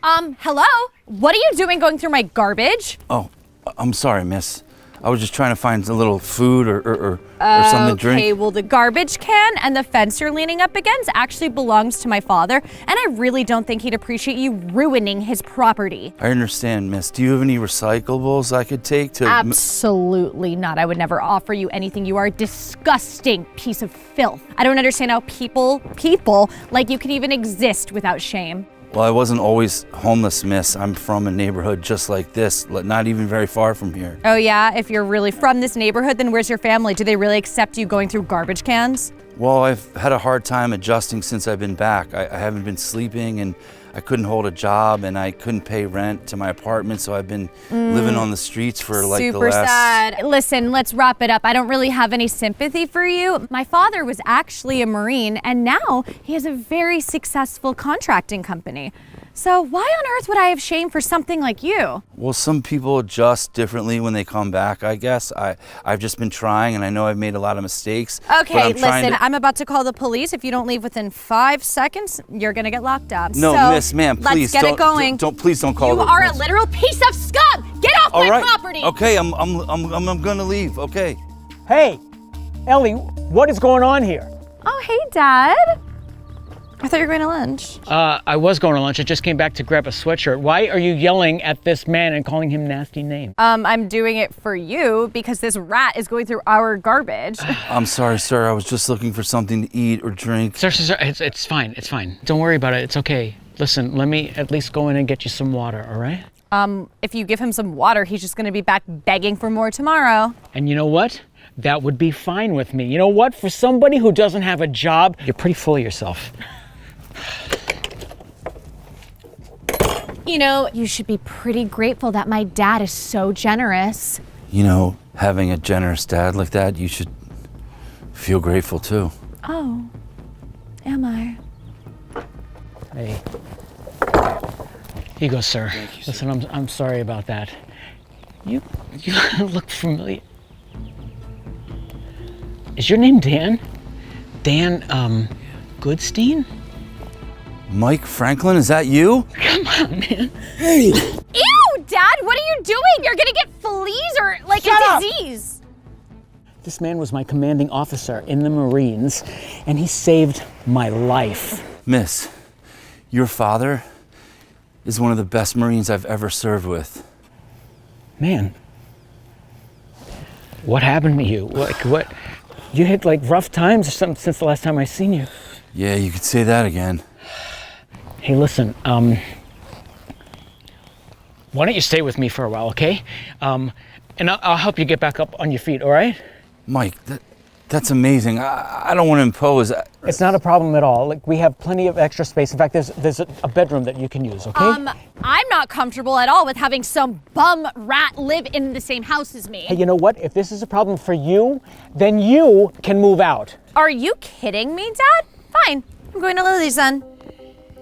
Hello? What are you doing going through my garbage? Oh, I'm sorry, miss. I was just trying to find a little food or something to drink. Okay, well, the garbage can and the fence you're leaning up against actually belongs to my father, and I really don't think he'd appreciate you ruining his property. I understand, miss. Do you have any recyclables I could take to... Absolutely not. I would never offer you anything. You are a disgusting piece of filth. I don't understand how people like you can even exist without shame. Well, I wasn't always homeless, miss. I'm from a neighborhood just like this, not even very far from here. Oh yeah? If you're really from this neighborhood, then where's your family? Do they really accept you going through garbage cans? Well, I've had a hard time adjusting since I've been back. I haven't been sleeping, and I couldn't hold a job, and I couldn't pay rent to my apartment, so I've been living on the streets for like the last... Super sad. Listen, let's wrap it up. I don't really have any sympathy for you. My father was actually a Marine, and now he has a very successful contracting company. So why on earth would I have shame for something like you? Well, some people adjust differently when they come back, I guess. I've just been trying, and I know I've made a lot of mistakes. Okay, listen, I'm about to call the police. If you don't leave within 5 seconds, you're gonna get locked up. No, so, miss, ma'am, please let's get it going. Please don't call You are a literal piece of scum! Get off my property! Okay, I'm gonna leave, okay. Hey, Ellie, what is going on here? Oh, hey, Dad. I thought you were going to lunch. I was going to lunch. I just came back to grab a sweatshirt. Why are you yelling at this man and calling him nasty names? I'm doing it for you because this rat is going through our garbage. I'm sorry, sir. I was just looking for something to eat or drink. Sir, it's fine. It's fine. Don't worry about it. It's okay. Listen, let me at least go in and get you some water, all right? If you give him some water, he's just going to be back begging for more tomorrow. And you know what? That would be fine with me. You know what? For somebody who doesn't have a job, you're pretty full of yourself. You know, you should be pretty grateful that my dad is so generous. You know, having a generous dad like that, you should feel grateful too. Oh, am I? Hey. Here you go, sir. Thank you, Listen, sir. I'm sorry about that. You look familiar. Is your name Dan? Dan, Goodstein? Mike Franklin, is that you? Come on, man. Hey! Ew, Dad, what are you doing? You're gonna get fleas or like a disease. This man was my commanding officer in the Marines, and he saved my life. Miss, your father is one of the best Marines I've ever served with. Man, what happened to you? What? You had like rough times or something since the last time I seen you. Yeah, you could say that again. Hey, listen, why don't you stay with me for a while, okay? And I'll help you get back up on your feet, all right? Mike, that's amazing. I don't want to impose. It's not a problem at all. Like, we have plenty of extra space. In fact, there's a bedroom that you can use, okay? I'm not comfortable at all with having some bum rat live in the same house as me. Hey, you know what? If this is a problem for you, then you can move out. Are you kidding me, Dad? Fine, I'm going to Lily's then.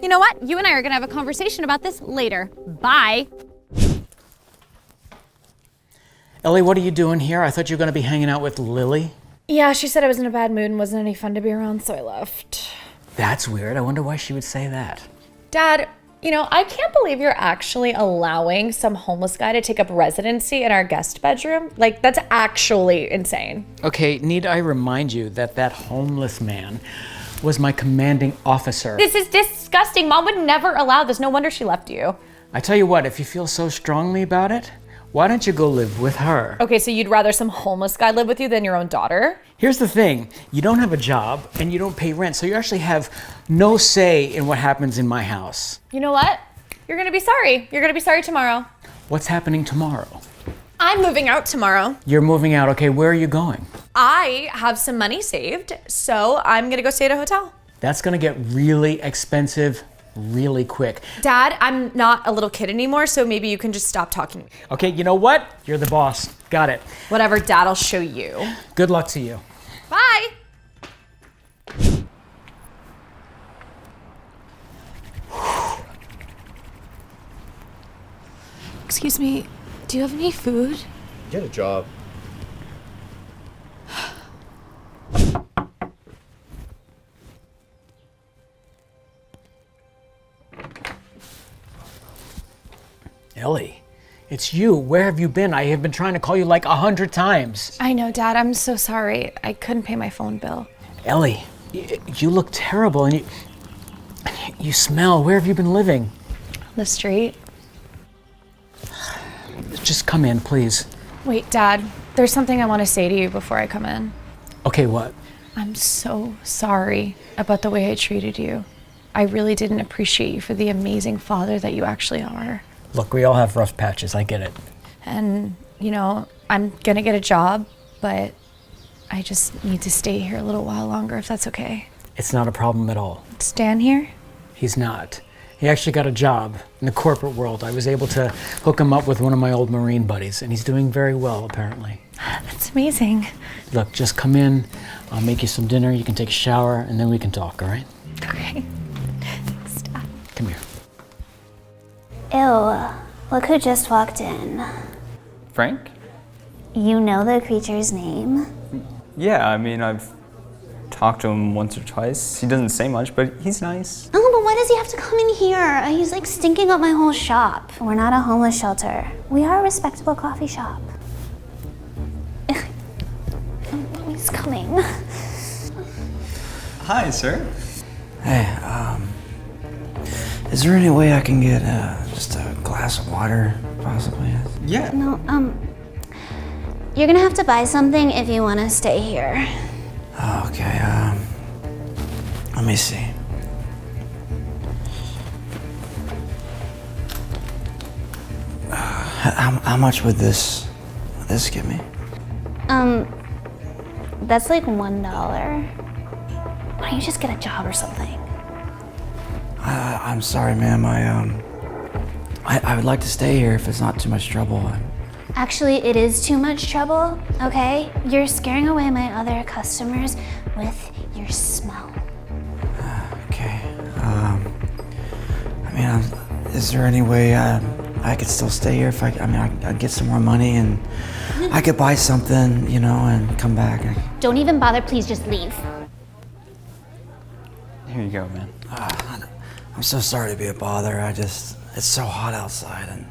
You know what? You and I are gonna have a conversation about this later. Bye. Ellie, what are you doing here? I thought you were gonna be hanging out with Lily. Yeah, she said I was in a bad mood and wasn't any fun to be around, so I left. That's weird. I wonder why she would say that. Dad, you know, I can't believe you're actually allowing some homeless guy to take up residency in our guest bedroom. Like, that's actually insane. Okay, need I remind you that that homeless man was my commanding officer. This is disgusting. Mom would never allow this. No wonder she left you. I tell you what, if you feel so strongly about it, why don't you go live with her? Okay, so you'd rather some homeless guy live with you than your own daughter? Here's the thing, you don't have a job and you don't pay rent, so you actually have no say in what happens in my house. You know what? You're gonna be sorry. You're gonna be sorry tomorrow. What's happening tomorrow? I'm moving out tomorrow. You're moving out, okay, where are you going? I have some money saved, so I'm gonna go stay at a hotel. That's gonna get really expensive really quick. Dad, I'm not a little kid anymore, so maybe you can just stop talking. Okay, you know what? You're the boss. Got it. Whatever, Dad, I'll show you. Good luck to you. Bye. Excuse me, do you have any food? Get a job. Ellie, it's you. Where have you been? I have been trying to call you like 100 times. I know, Dad. I'm so sorry. I couldn't pay my phone bill. Ellie, you look terrible and you smell. Where have you been living? The street. Just come in, please. Wait, Dad. There's something I want to say to you before I come in. Okay, what? I'm so sorry about the way I treated you. I really didn't appreciate you for the amazing father that you actually are. Look, we all have rough patches. I get it. And, you know, I'm gonna get a job, but I just need to stay here a little while longer if that's okay. It's not a problem at all. Stan here? He's not. He actually got a job in the corporate world. I was able to hook him up with one of my old Marine buddies, and he's doing very well, apparently. That's amazing. Look, just come in. I'll make you some dinner. You can take a shower, and then we can talk, all right? Okay. Thanks, Dad. Come here. Ew, look who just walked in. Frank? You know the creature's name? Yeah, I mean, I've talked to him once or twice. He doesn't say much, but he's nice. Oh, but why does he have to come in here? He's like stinking up my whole shop. We're not a homeless shelter. We are a respectable coffee shop. He's coming. Hi, sir. Hey, is there any way I can get just a glass of water, possibly? Yeah. No, you're gonna have to buy something if you wanna stay here. Okay, let me see. How much would this give me? That's like $1. Why don't you just get a job or something? I'm sorry, ma'am. I would like to stay here if it's not too much trouble. Actually, it is too much trouble, okay? You're scaring away my other customers with your smell. Okay. I mean, is there any way I could still stay here if I'd get some more money and I could buy something, you know, and come back. Don't even bother, please just leave. Here you go, man. I'm so sorry to be a bother. It's so hot outside and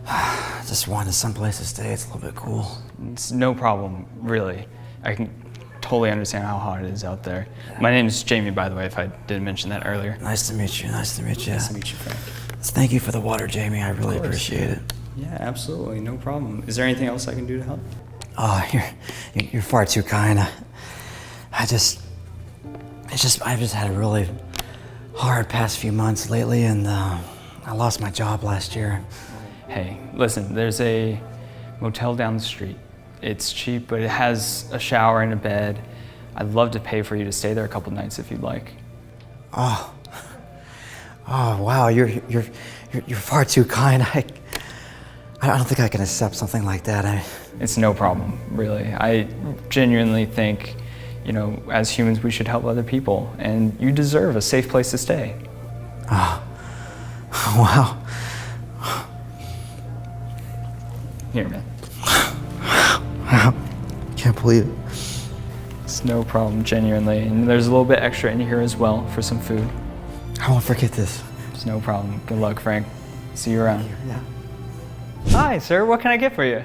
I just wanted someplace to stay. It's a little bit cool. It's no problem, really. I can totally understand how hot it is out there. My name is Jamie, by the way, if I didn't mention that earlier. Nice to meet you. Nice to meet you. Nice to meet you, Frank. Thank you for the water, Jamie. I really appreciate it. Yeah, absolutely, no problem. Is there anything else I can do to help? Oh, you're far too kind. I've just had a really hard past few months lately, and I lost my job last year. Hey, listen, there's a motel down the street. It's cheap, but it has a shower and a bed. I'd love to pay for you to stay there a couple nights if you'd like. Oh, wow, you're far too kind. I don't think I can accept something like that. It's no problem, really. I genuinely think, you know, as humans, we should help other people, and you deserve a safe place to stay. Oh, wow. Here, man. Wow, can't believe it. It's no problem, genuinely. And there's a little bit extra in here as well for some food. I won't forget this. It's no problem. Good luck, Frank. See you around. Yeah. Hi, sir. What can I get for you?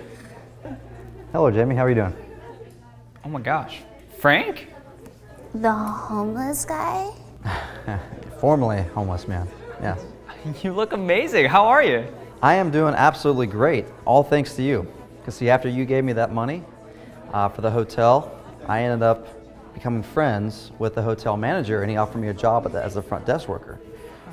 Hello, Jamie. How are you doing? Oh my gosh. Frank? The homeless guy? Formerly homeless man, yes. You look amazing. How are you? I am doing absolutely great, all thanks to you. Because see, after you gave me that money for the hotel, I ended up becoming friends with the hotel manager, and he offered me a job as a front desk worker.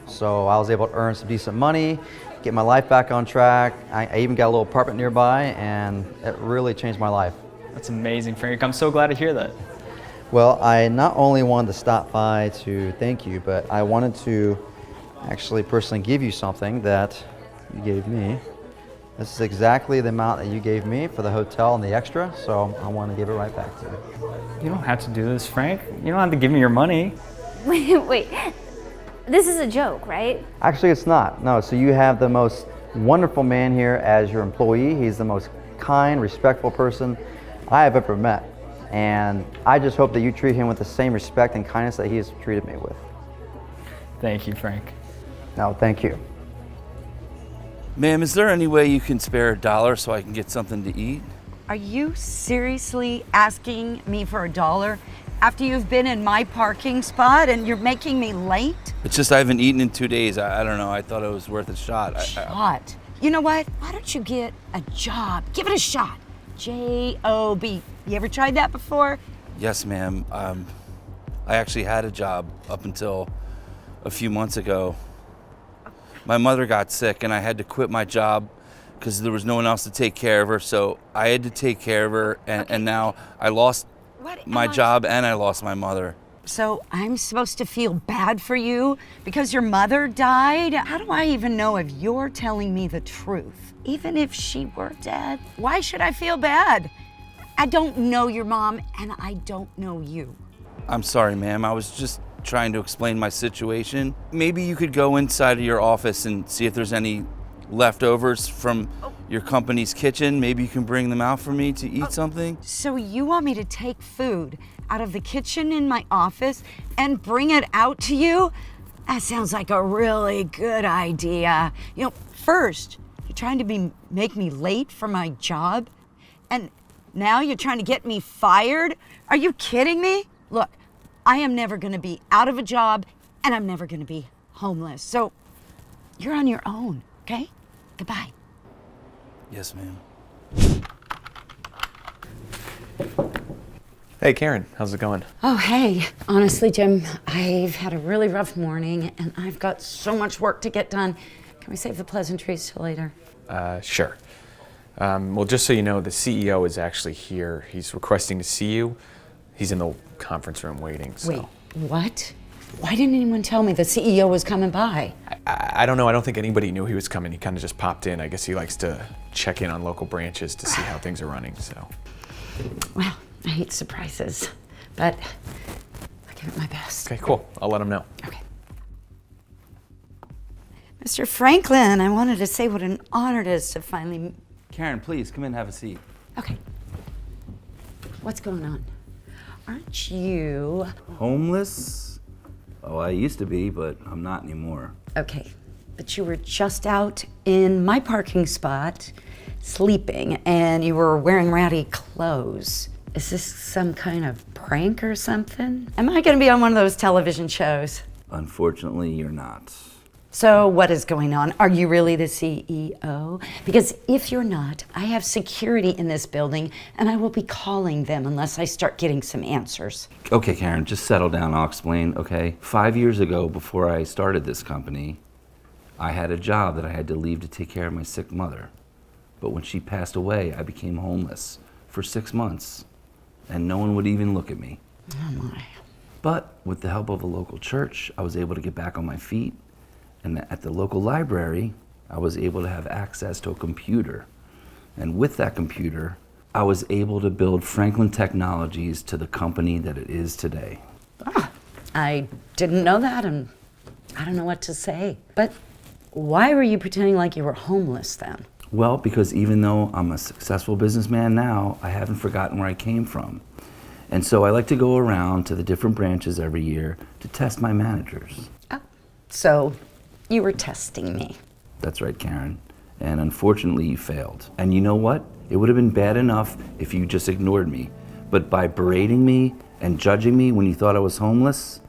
So I was able to earn some decent money, get my life back on track. I even got a little apartment nearby, and it really changed my life. That's amazing, Frank. I'm so glad to hear that. Well, I not only wanted to stop by to thank you, but I wanted to actually personally give you something that you gave me. This is exactly the amount that you gave me for the hotel and the extra, so I want to give it right back to you. You don't have to do this, Frank. You don't have to give me your money. Wait. This is a joke, right? Actually, it's not. No, so you have the most wonderful man here as your employee. He's the most kind, respectful person I have ever met. And I just hope that you treat him with the same respect and kindness that he has treated me with. Thank you, Frank. No, thank you. Ma'am, is there any way you can spare $1 so I can get something to eat? Are you seriously asking me for $1 after you've been in my parking spot and you're making me late? It's just I haven't eaten in 2 days. I don't know. I thought it was worth a shot. Shot? You know what? Why don't you get a job? Give it a shot. J-O-B. You ever tried that before? Yes, ma'am. I actually had a job up until a few months ago. My mother got sick and I had to quit my job because there was no one else to take care of her. So I had to take care of her, and now I lost my job and I lost my mother. So I'm supposed to feel bad for you because your mother died? How do I even know if you're telling me the truth? Even if she were dead, why should I feel bad? I don't know your mom and I don't know you. I'm sorry, ma'am. I was just trying to explain my situation. Maybe you could go inside of your office and see if there's any leftovers from your company's kitchen. Maybe you can bring them out for me to eat something. So you want me to take food out of the kitchen in my office and bring it out to you? That sounds like a really good idea. You know, first, you're trying to make me late for my job, and now you're trying to get me fired? Are you kidding me? Look, I am never gonna be out of a job, and I'm never gonna be homeless. So you're on your own, okay? Goodbye. Yes, ma'am. Hey, Karen, how's it going? Oh, hey. Honestly, Jim, I've had a really rough morning, and I've got so much work to get done. Can we save the pleasantries till later? Sure. Well, just so you know, the CEO is actually here. He's requesting to see you. He's in the conference room waiting, so. Wait, what? Why didn't anyone tell me the CEO was coming by? I don't know. I don't think anybody knew he was coming. He kind of just popped in. I guess he likes to check in on local branches to see how things are running, so. Well, I hate surprises, but I'll give it my best. Okay, cool. I'll let him know. Okay. Mr. Franklin, I wanted to say what an honor it is to finally... Karen, please come in and have a seat. Okay. What's going on? Aren't you... Homeless? Oh, I used to be, but I'm not anymore. Okay, but you were just out in my parking spot, sleeping, and you were wearing ratty clothes. Is this some kind of prank or something? Am I gonna be on one of those television shows? Unfortunately, you're not. So what is going on? Are you really the CEO? Because if you're not, I have security in this building and I will be calling them unless I start getting some answers. Okay, Karen, just settle down. I'll explain, okay? 5 years ago, before I started this company, I had a job that I had to leave to take care of my sick mother. But when she passed away, I became homeless for 6 months, and no one would even look at me. Oh my. But with the help of a local church, I was able to get back on my feet. And at the local library, I was able to have access to a computer. And with that computer, I was able to build Franklin Technologies to the company that it is today. Ah, I didn't know that, and I don't know what to say. But why were you pretending like you were homeless then? Well, because even though I'm a successful businessman now, I haven't forgotten where I came from. And so I like to go around to the different branches every year to test my managers. Oh, so you were testing me. That's right, Karen. And unfortunately, you failed. And you know what? It would have been bad enough if you just ignored me. But by berating me and judging me when you thought I was homeless,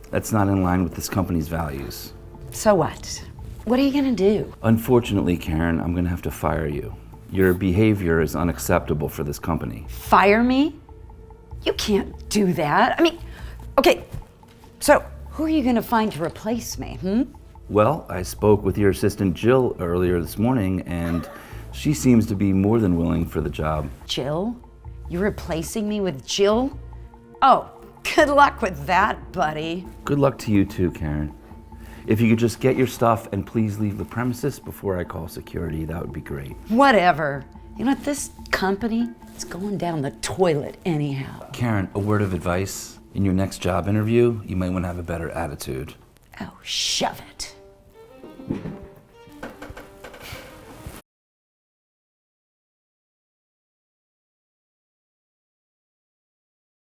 that's not in line with this company's values. So what? What are you gonna do? Unfortunately, Karen, I'm gonna have to fire you. Your behavior is unacceptable for this company. Fire me? You can't do that. I mean, okay, so who are you gonna find to replace me, Well, I spoke with your assistant Jill earlier this morning, and she seems to be more than willing for the job. Jill? You're replacing me with Jill? Oh, good luck with that, buddy. Good luck to you too, Karen. If you could just get your stuff and please leave the premises before I call security, that would be great. Whatever. You know what, this company is going down the toilet anyhow. Karen, a word of advice. In your next job interview, you might want to have a better attitude. Oh, shove it.